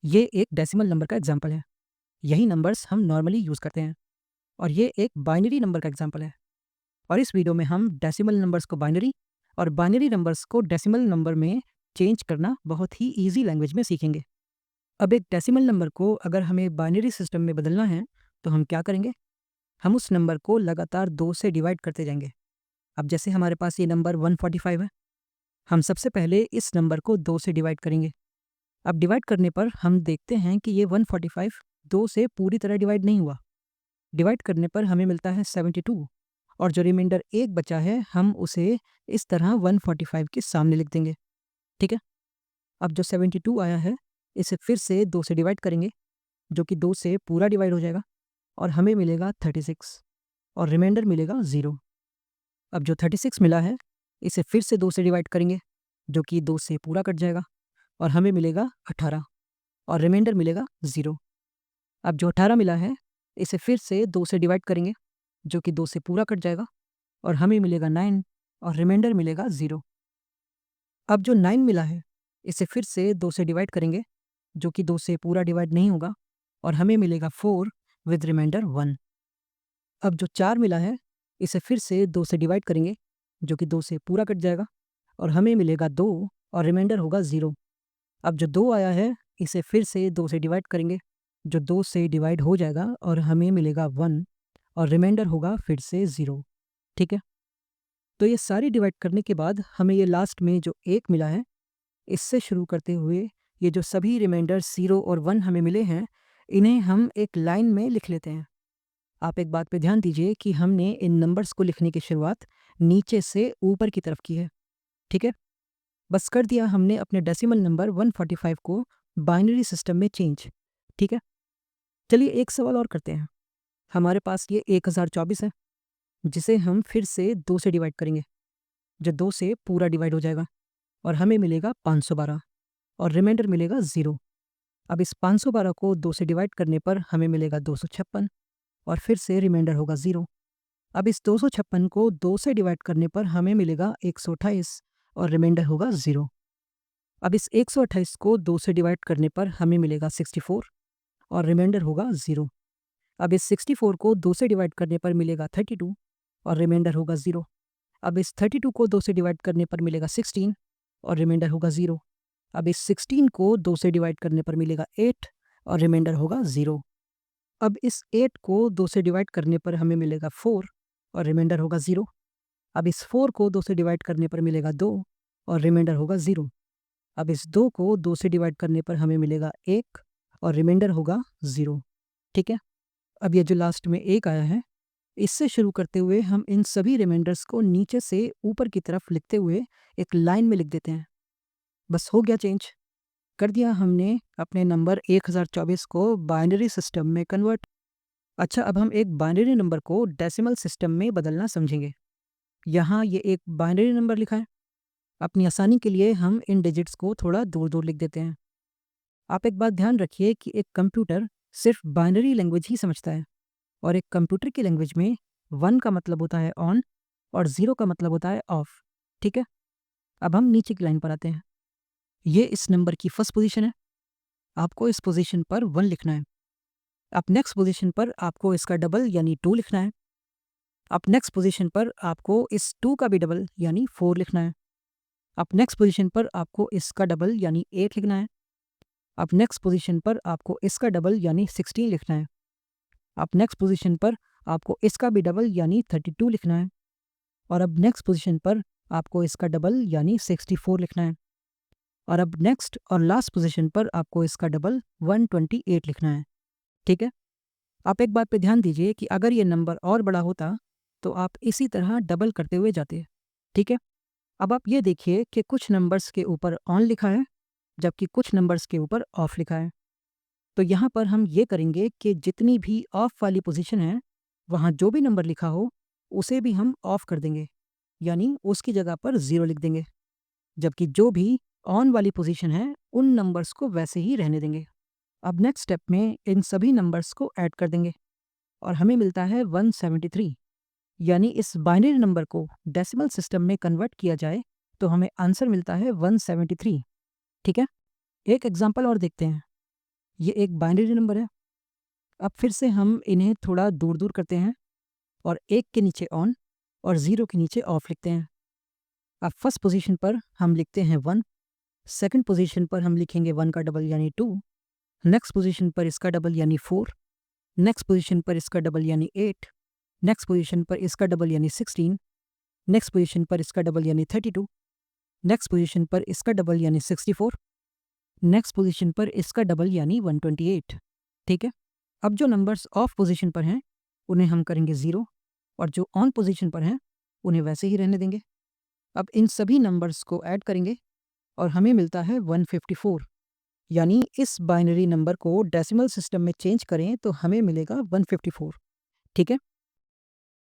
ये एक decimal number का एग्जाम्पल है। यही नंबर्स हम नॉर्मली यूज़ करते हैं। और ये एक बाइनरी नंबर का एग्जाम्पल है। और इस वीडियो में हम डेसिमल नंबर्स को बाइनरी और बाइनरी नंबर्स को डेसिमल नंबर में चेंज करना बहुत ही ईजी लैंग्वेज में सीखेंगे। अब एक डेसिमल नंबर को अगर हमें बाइनरी सिस्टम में बदलना है तो हम क्या करेंगे? हम उस नंबर को लगातार 2 से डिवाइड करते जाएंगे। अब जैसे हमारे पास ये नंबर 145 है, हम सबसे पहले इस नंबर को 2 से डिवाइड करेंगे। अब डिवाइड करने पर हम देखते हैं कि ये 145 2 से पूरी तरह डिवाइड नहीं हुआ। डिवाइड करने पर हमें मिलता है 72 और जो रिमाइंडर 1 बचा है हम उसे इस तरह 145 के सामने लिख देंगे। ठीक है? अब जो 72 आया है इसे फिर से 2 से डिवाइड करेंगे, जो कि 2 से पूरा डिवाइड हो जाएगा और हमें मिलेगा 36 और रिमाइंडर मिलेगा 0। अब जो 36 मिला है इसे फिर से 2 से डिवाइड करेंगे, जो कि 2 से पूरा कट जाएगा और हमें मिलेगा 18 और रिमाइंडर मिलेगा 0। अब जो 18 मिला है इसे फिर से 2 से डिवाइड करेंगे, जो कि 2 से पूरा कट जाएगा और हमें मिलेगा 9 और रिमाइंडर मिलेगा 0। अब जो 9 मिला है इसे फिर से 2 से डिवाइड करेंगे, जो कि 2 से पूरा डिवाइड नहीं होगा और हमें मिलेगा 4 विद रिमाइंडर 1। अब जो 4 मिला है इसे फिर से 2 से डिवाइड करेंगे, जो कि 2 से पूरा कट जाएगा और हमें मिलेगा 2 और रिमाइंडर होगा 0। अब जो 2 आया है इसे फिर से 2 से डिवाइड करेंगे, जो 2 से डिवाइड हो जाएगा और हमें मिलेगा 1 और रिमाइंडर होगा फिर से 0। ठीक है? तो ये सारी डिवाइड करने के बाद हमें ये लास्ट में जो 1 मिला है, इससे शुरू करते हुए ये जो सभी रिमाइंडर 0 और 1 हमें मिले हैं, इन्हें हम एक लाइन में लिख लेते हैं। आप एक बात पे ध्यान दीजिए कि हमने इन नंबर्स को लिखने की शुरुआत नीचे से ऊपर की तरफ की है। ठीक है? बस कर दिया हमने अपने डेसिमल नंबर 145 को बाइनरी सिस्टम में चेंज। ठीक है? चलिए एक सवाल और करते हैं। हमारे पास ये 1024 है, जिसे हम फिर से 2 से डिवाइड करेंगे, जो 2 से पूरा डिवाइड हो जाएगा और हमें मिलेगा 512 और रिमाइंडर मिलेगा 0। अब इस 512 को 2 से डिवाइड करने पर हमें मिलेगा 256 और फिर से रिमाइंडर होगा 0। अब इस 256 को 2 से डिवाइड करने पर हमें मिलेगा 128 और रिमाइंडर होगा 0। अब इस 128 को 2 से डिवाइड करने पर हमें मिलेगा 64 और रिमाइंडर होगा 0। अब इस 64 को 2 से डिवाइड करने पर मिलेगा 32 और रिमाइंडर होगा 0। अब इस 32 को 2 से डिवाइड करने पर मिलेगा 16 और रिमाइंडर होगा 0। अब इस 16 को 2 से डिवाइड करने पर मिलेगा 8 और रिमाइंडर होगा 0। अब इस 8 को 2 से डिवाइड करने पर हमें मिलेगा 4 और रिमाइंडर होगा 0। अब इस 4 को 2 से डिवाइड करने पर मिलेगा 2 और रिमाइंडर होगा 0। अब इस 2 को 2 से डिवाइड करने पर हमें मिलेगा 1 और रिमाइंडर होगा 0। ठीक है? अब ये जो लास्ट में 1 आया है, इससे शुरू करते हुए हम इन सभी रिमाइंडर्स को नीचे से ऊपर की तरफ लिखते हुए एक लाइन में लिख देते हैं। बस हो गया चेंज। कर दिया हमने अपने नंबर 1024 को बाइनरी सिस्टम में कन्वर्ट। अच्छा, अब हम एक बाइनरी नंबर को डेसिमल सिस्टम में बदलना समझेंगे। यहाँ ये एक बाइनरी नंबर लिखा है। अपनी आसानी के लिए हम इन डिजिट्स को थोड़ा दूर दूर लिख देते हैं। आप एक बात ध्यान रखिए कि एक कंप्यूटर सिर्फ बाइनरी लैंग्वेज ही समझता है और एक कंप्यूटर की लैंग्वेज में 1 का मतलब होता है ऑन और 0 का मतलब होता है ऑफ। ठीक है? अब हम नीचे की लाइन पर आते हैं। ये इस नंबर की फर्स्ट पोजीशन है। आपको इस पोजीशन पर 1 लिखना है। अब नेक्स्ट पोजीशन पर आपको इसका डबल यानी 2 लिखना है। अब नेक्स्ट पोजीशन पर आपको इस 2 का भी डबल यानी 4 लिखना है। अब नेक्स्ट पोजीशन पर आपको इसका डबल यानी 8 लिखना है। अब नेक्स्ट पोजीशन पर आपको इसका डबल यानी 16 लिखना है। अब नेक्स्ट पोजीशन पर आपको इसका भी डबल यानी 32 लिखना है और अब नेक्स्ट पोजीशन पर आपको इसका डबल यानी 64 लिखना है और अब नेक्स्ट और लास्ट पोजीशन पर आपको इसका डबल 128 लिखना है। ठीक है? आप एक बात पे ध्यान दीजिए कि अगर ये नंबर और बड़ा होता तो आप इसी तरह डबल करते हुए जाते। ठीक है? अब आप ये देखिए कि कुछ नंबर्स के ऊपर ऑन लिखा है, जबकि कुछ नंबर्स के ऊपर ऑफ लिखा है। तो यहाँ पर हम ये करेंगे कि जितनी भी ऑफ वाली पोजीशन है, वहाँ जो भी नंबर लिखा हो, उसे भी हम ऑफ कर देंगे, यानी उसकी जगह पर 0 लिख देंगे। जबकि जो भी ऑन वाली पोजीशन है, उन नंबर्स को वैसे ही रहने देंगे। अब नेक्स्ट स्टेप में इन सभी नंबर्स को ऐड कर देंगे और हमें मिलता है 173। यानी इस बाइनरी नंबर को डेसिमल सिस्टम में कन्वर्ट किया जाए तो हमें आंसर मिलता है 173। ठीक है? एक एग्जाम्पल और देखते हैं। ये एक बाइनरी नंबर है। अब फिर से हम इन्हें थोड़ा दूर-दूर करते हैं और 1 के नीचे ऑन और 0 के नीचे ऑफ लिखते हैं। अब फर्स्ट पोज़ीशन पर हम लिखते हैं 1, सेकंड पोज़ीशन पर हम लिखेंगे 1 का डबल यानी 2, नेक्स्ट पोज़ीशन पर इसका डबल यानी 4, नेक्स्ट पोज़ीशन पर इसका डबल यानी 8, नेक्स्ट पोज़ीशन पर इसका डबल यानी 16, नेक्स्ट पोज़ीशन पर इसका डबल यानी 32, नेक्स्ट पोज़ीशन पर इसका डबल यानी 64, नेक्स्ट पोज़ीशन पर इसका डबल यानी 128। ठीक है? अब जो नंबर्स ऑफ पोज़ीशन पर हैं, उन्हें हम करेंगे 0 और जो ऑन पोज़ीशन पर हैं, उन्हें वैसे ही रहने देंगे। अब इन सभी नंबर्स को ऐड करेंगे और हमें मिलता है 154। यानी इस बाइनरी नंबर को डेसिमल सिस्टम में चेंज करें तो हमें मिलेगा 154। ठीक है?